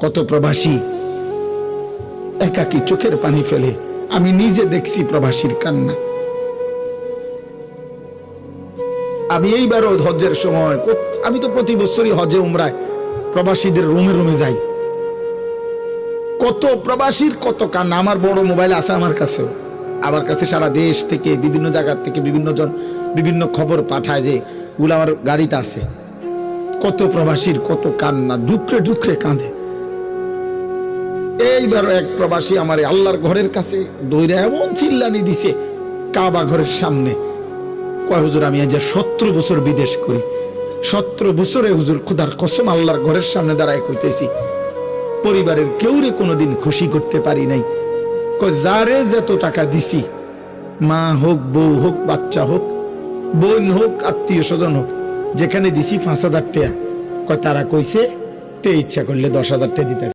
কত প্রবাসী একাকী চোখের পানি ফেলে। আমি নিজে দেখছি প্রবাসীর কান্না। আমি এইবারও হজ্জের সময়, আমি তো প্রতি বছরই হজে উমরায় প্রবাসীদের রুমে রুমে যাই। কত প্রবাসীর কত কান্না। আমার বড় মোবাইল আছে আমার কাছেও, আমার কাছে সারা দেশ থেকে বিভিন্ন জায়গার থেকে বিভিন্ন জন বিভিন্ন খবর পাঠায়, যে গুলো আমার গাড়িতে আছে। কত প্রবাসীর কত কান্না, ডুকরে ডুকরে কাঁদে। এইবার এক প্রবাসী আমার আল্লাহর ঘরের কাছে দৌড়ে এমন চিল্লানি দিছে কাবা ঘরের সামনে, কয় হুজুর আমি আজ 17 বছর বিদেশ করি, 17 বছরে হুজুর খোদার কসম আল্লাহর ঘরের সামনে দাঁড়ায় কইতেছি পরিবারের কেউরে কোনোদিন খুশি করতে পারি নাই। কয় যারে যত টাকা দিছি, মা হোক বউ হোক বাচ্চা হোক বোন হোক আত্মীয় স্বজন হোক, যেখানে দিছি 5,000 টাকা, কয় তারা কইছে তে ইচ্ছা করলে 10,000 টাকা দিতে।